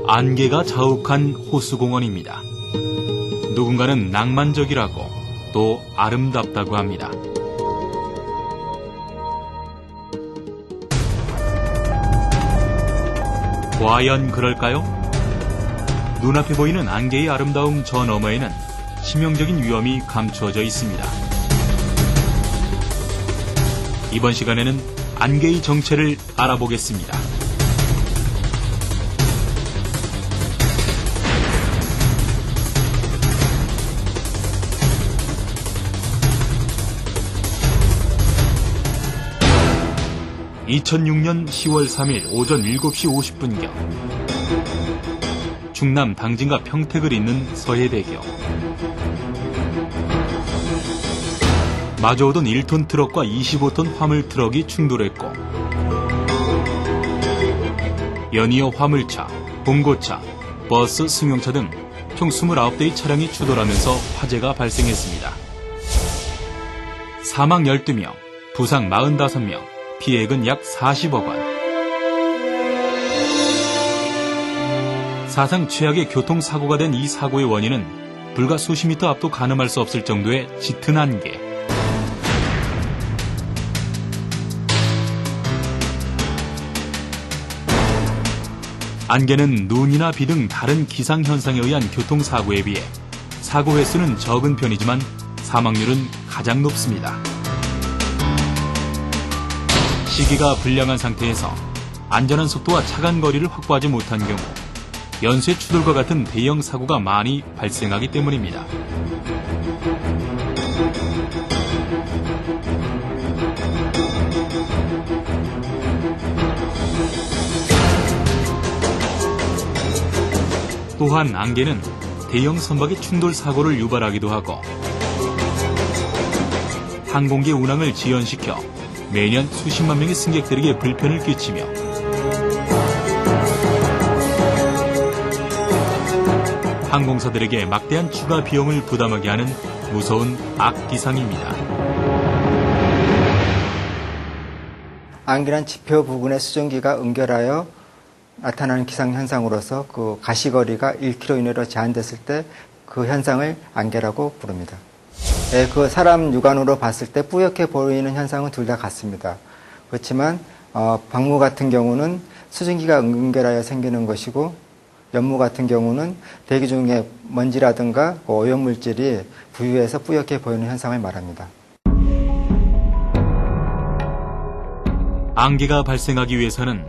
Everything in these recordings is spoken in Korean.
안개가 자욱한 호수공원입니다. 누군가는 낭만적이라고 또 아름답다고 합니다. 과연 그럴까요? 눈앞에 보이는 안개의 아름다움 저 너머에는 치명적인 위험이 감추어져 있습니다. 이번 시간에는 안개의 정체를 알아보겠습니다. (2006년 10월 3일) 오전 7시 50분경 충남 당진과 평택을 잇는 서해대교. 마주오던 1톤 트럭과 25톤 화물 트럭이 충돌했고 연이어 화물차, 봉고차, 버스, 승용차 등 총 29대의 차량이 추돌하면서 화재가 발생했습니다. 사망 12명, 부상 45명, 피해액은 약 40억 원. 사상 최악의 교통사고가 된 이 사고의 원인은 불과 수십 미터 앞도 가늠할 수 없을 정도의 짙은 안개. 안개는 눈이나 비 등 다른 기상현상에 의한 교통사고에 비해 사고 횟수는 적은 편이지만 사망률은 가장 높습니다. 시기가 불량한 상태에서 안전한 속도와 차간 거리를 확보하지 못한 경우 연쇄 추돌과 같은 대형 사고가 많이 발생하기 때문입니다. 또한 안개는 대형 선박의 충돌 사고를 유발하기도 하고 항공기 운항을 지연시켜 매년 수십만 명의 승객들에게 불편을 끼치며 항공사들에게 막대한 추가 비용을 부담하게 하는 무서운 악기상입니다. 안개란 지표 부근의 수증기가 응결하여 나타나는 기상현상으로서 그 가시거리가 1km 이내로 제한됐을 때 그 현상을 안개라고 부릅니다. 그 사람 육안으로 봤을 때 뿌옇게 보이는 현상은 둘 다 같습니다. 그렇지만 방무 같은 경우는 수증기가 응결하여 생기는 것이고 연무 같은 경우는 대기 중에 먼지라든가 오염물질이 부유해서 뿌옇게 보이는 현상을 말합니다. 안개가 발생하기 위해서는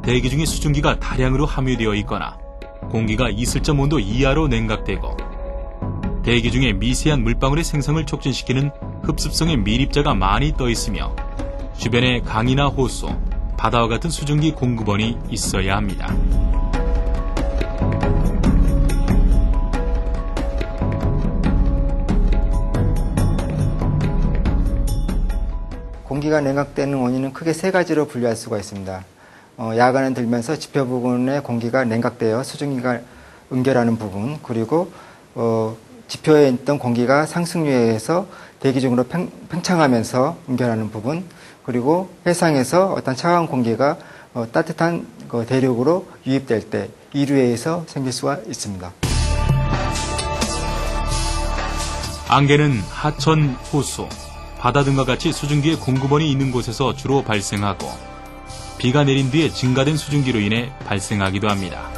대기 중에 수증기가 다량으로 함유되어 있거나 공기가 이슬점 온도 이하로 냉각되고 대기 중에 미세한 물방울의 생성을 촉진시키는 흡습성의 미립자가 많이 떠 있으며 주변에 강이나 호수, 바다와 같은 수증기 공급원이 있어야 합니다. 공기가 냉각되는 원인은 크게 세 가지로 분류할 수가 있습니다. 야간에 들면서 지표 부근의 공기가 냉각되어 수증기가 응결하는 부분, 그리고 지표에 있던 공기가 상승류에 의해서 대기 중으로 팽창하면서 응결하는 부분, 그리고 해상에서 어떤 차가운 공기가 따뜻한 대륙으로 유입될 때 이류에 의해서 생길 수가 있습니다. 안개는 하천, 호수, 바다 등과 같이 수증기의 공급원이 있는 곳에서 주로 발생하고 비가 내린 뒤에 증가된 수증기로 인해 발생하기도 합니다.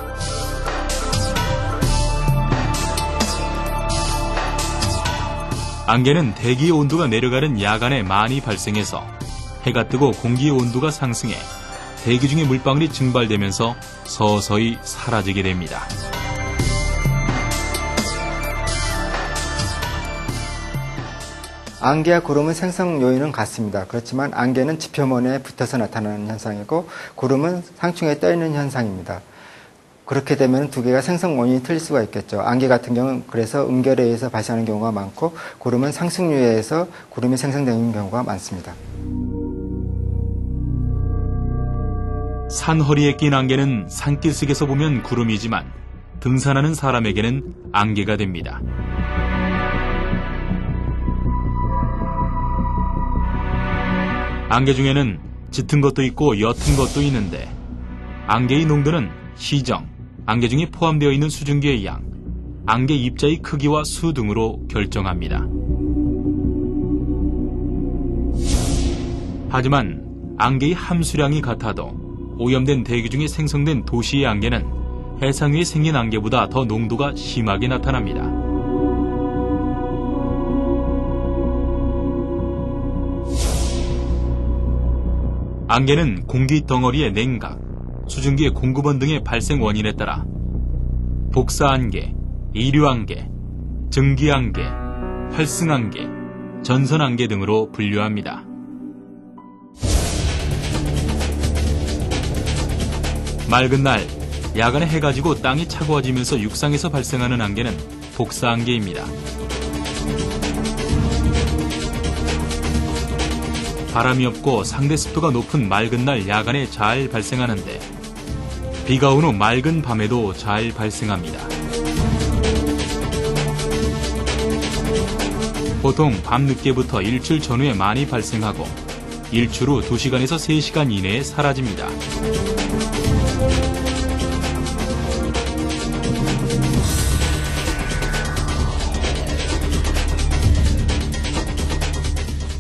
안개는 대기의 온도가 내려가는 야간에 많이 발생해서 해가 뜨고 공기의 온도가 상승해 대기 중의 물방울이 증발되면서 서서히 사라지게 됩니다. 안개와 구름의 생성 요인은 같습니다. 그렇지만 안개는 지표면에 붙어서 나타나는 현상이고 구름은 상층에 떠 있는 현상입니다. 그렇게 되면 두 개가 생성 원인이 틀릴 수가 있겠죠. 안개 같은 경우는 그래서 응결에 의해서 발생하는 경우가 많고 구름은 상승류에 의해서 구름이 생성되는 경우가 많습니다. 산 허리에 낀 안개는 산길석에서 보면 구름이지만 등산하는 사람에게는 안개가 됩니다. 안개 중에는 짙은 것도 있고 옅은 것도 있는데 안개의 농도는 시정, 안개 중에 포함되어 있는 수증기의 양, 안개 입자의 크기와 수 등으로 결정합니다. 하지만 안개의 함수량이 같아도 오염된 대기 중에 생성된 도시의 안개는 해상 위에 생긴 안개보다 더 농도가 심하게 나타납니다. 안개는 공기 덩어리의 냉각, 수증기의 공급원 등의 발생 원인에 따라 복사안개, 이류안개, 증기안개, 활승안개, 전선안개 등으로 분류합니다. 맑은 날, 야간에 해가 지고 땅이 차가워지면서 육상에서 발생하는 안개는 복사안개입니다. 바람이 없고 상대 습도가 높은 맑은 날 야간에 잘 발생하는데 비가 온 후 맑은 밤에도 잘 발생합니다. 보통 밤늦게부터 일출 전후에 많이 발생하고 일출 후 2시간에서 3시간 이내에 사라집니다.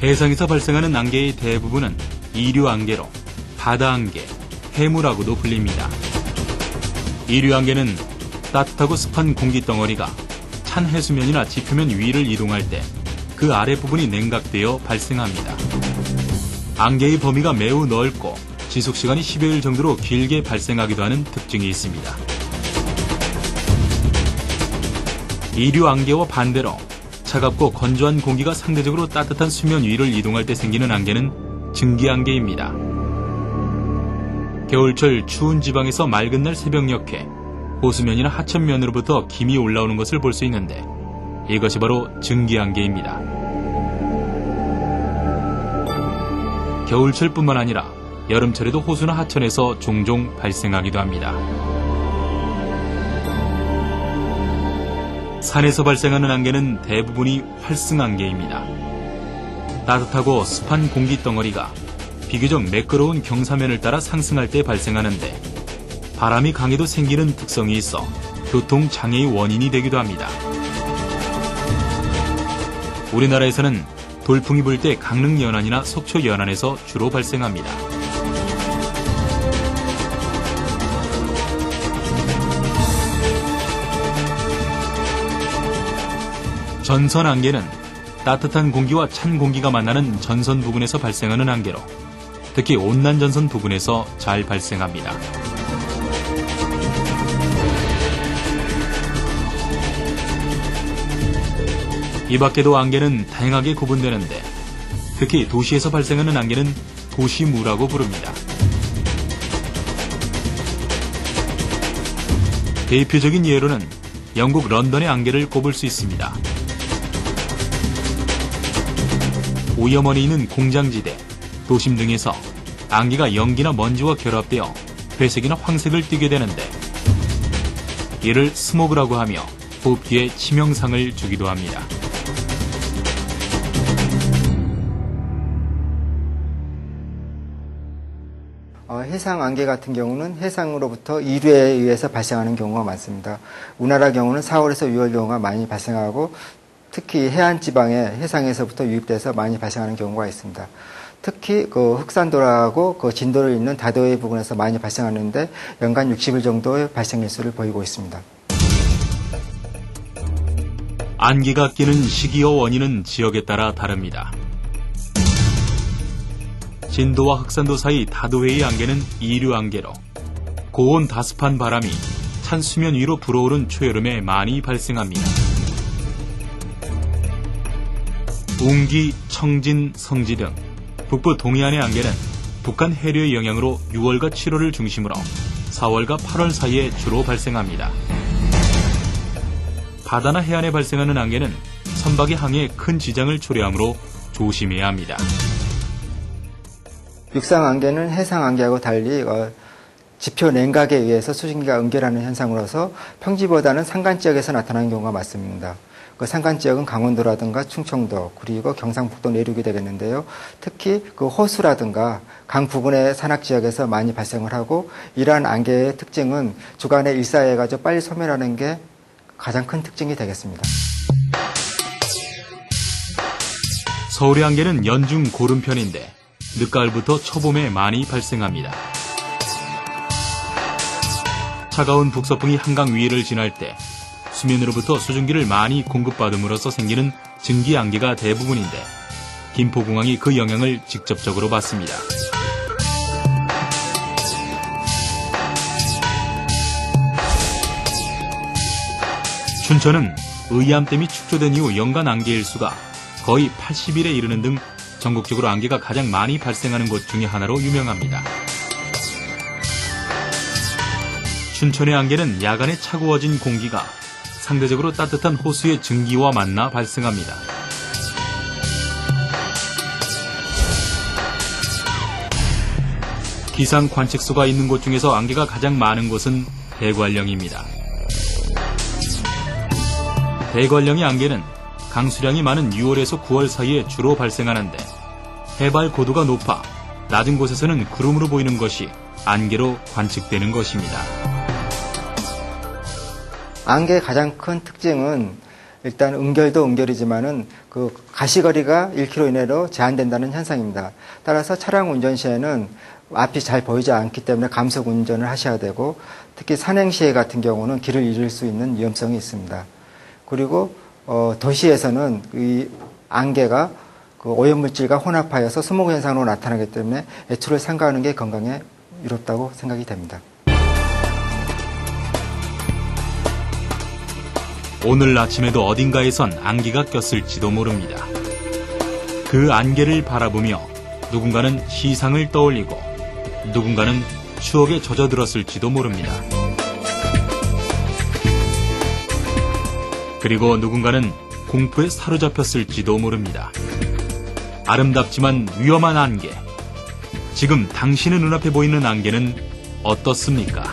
해상에서 발생하는 안개의 대부분은 이류안개로 바다안개, 해무라고도 불립니다. 이류안개는 따뜻하고 습한 공기덩어리가 찬 해수면이나 지표면 위를 이동할 때 그 아랫부분이 냉각되어 발생합니다. 안개의 범위가 매우 넓고 지속시간이 10여일 정도로 길게 발생하기도 하는 특징이 있습니다. 이류안개와 반대로 차갑고 건조한 공기가 상대적으로 따뜻한 수면 위를 이동할 때 생기는 안개는 증기안개입니다. 겨울철 추운 지방에서 맑은 날 새벽녘에 호수면이나 하천면으로부터 김이 올라오는 것을 볼 수 있는데 이것이 바로 증기안개입니다. 겨울철뿐만 아니라 여름철에도 호수나 하천에서 종종 발생하기도 합니다. 산에서 발생하는 안개는 대부분이 활승안개입니다. 따뜻하고 습한 공기덩어리가 비교적 매끄러운 경사면을 따라 상승할 때 발생하는데 바람이 강해도 생기는 특성이 있어 교통장애의 원인이 되기도 합니다. 우리나라에서는 돌풍이 불 때 강릉 연안이나 속초 연안에서 주로 발생합니다. 전선 안개는 따뜻한 공기와 찬 공기가 만나는 전선 부근에서 발생하는 안개로 특히 온난 전선 부근에서 잘 발생합니다. 이 밖에도 안개는 다양하게 구분되는데 특히 도시에서 발생하는 안개는 도시무라고 부릅니다. 대표적인 예로는 영국 런던의 안개를 꼽을 수 있습니다. 오염원이 있는 공장지대, 도심 등에서 안개가 연기나 먼지와 결합되어 회색이나 황색을 띠게 되는데 이를 스모그라고 하며 호흡기에 치명상을 주기도 합니다. 해상 안개 같은 경우는 해상으로부터 이류에 의해서 발생하는 경우가 많습니다. 우리나라 경우는 4월에서 6월 경우가 많이 발생하고 특히 해안 지방에 해상에서부터 유입돼서 많이 발생하는 경우가 있습니다. 특히 그 흑산도라고 그 진도를 잇는 다도해 부근에서 많이 발생하는데 연간 60일 정도의 발생 일수를 보이고 있습니다. 안개가 끼는 시기와 원인은 지역에 따라 다릅니다. 진도와 흑산도 사이 다도해의 안개는 이류안개로 고온 다습한 바람이 찬 수면 위로 불어오른 초여름에 많이 발생합니다. 웅기, 청진, 성지 등 북부 동해안의 안개는 북한 해류의 영향으로 6월과 7월을 중심으로 4월과 8월 사이에 주로 발생합니다. 바다나 해안에 발생하는 안개는 선박의 항해에 큰 지장을 초래하므로 조심해야 합니다. 육상 안개는 해상 안개하고 달리 지표 냉각에 의해서 수증기가 응결하는 현상으로서 평지보다는 산간 지역에서 나타나는 경우가 많습니다. 그 산간 지역은 강원도라든가 충청도 그리고 경상북도 내륙이 되겠는데요. 특히 그 호수라든가 강 부근의 산악 지역에서 많이 발생을 하고 이러한 안개의 특징은 주간에 일사해가지고 빨리 소멸하는 게 가장 큰 특징이 되겠습니다. 서울의 안개는 연중 고름 편인데 늦가을부터 초봄에 많이 발생합니다. 차가운 북서풍이 한강 위를 지날 때 수면으로부터 수증기를 많이 공급받음으로써 생기는 증기 안개가 대부분인데 김포공항이 그 영향을 직접적으로 받습니다. 춘천은 의암댐이 축조된 이후 연간 안개 일수가 거의 80일에 이르는 등 전국적으로 안개가 가장 많이 발생하는 곳 중에 하나로 유명합니다. 춘천의 안개는 야간에 차가워진 공기가 상대적으로 따뜻한 호수의 증기와 만나 발생합니다. 기상 관측소가 있는 곳 중에서 안개가 가장 많은 곳은 대관령입니다. 대관령의 안개는 강수량이 많은 6월에서 9월 사이에 주로 발생하는데 해발 고도가 높아 낮은 곳에서는 구름으로 보이는 것이 안개로 관측되는 것입니다. 안개의 가장 큰 특징은 일단 음결도 음결이지만은 그 가시거리가 1km 이내로 제한된다는 현상입니다. 따라서 차량 운전 시에는 앞이 잘 보이지 않기 때문에 감속 운전을 하셔야 되고 특히 산행 시에 같은 경우는 길을 잃을 수 있는 위험성이 있습니다. 그리고 도시에서는 이 안개가 그 오염물질과 혼합하여서 스모그 현상으로 나타나기 때문에 외출을 삼가하는 게 건강에 이롭다고 생각이 됩니다. 오늘 아침에도 어딘가에선 안개가 꼈을지도 모릅니다. 그 안개를 바라보며 누군가는 시상을 떠올리고 누군가는 추억에 젖어들었을지도 모릅니다. 그리고 누군가는 공포에 사로잡혔을지도 모릅니다. 아름답지만 위험한 안개. 지금 당신의 눈앞에 보이는 안개는 어떻습니까?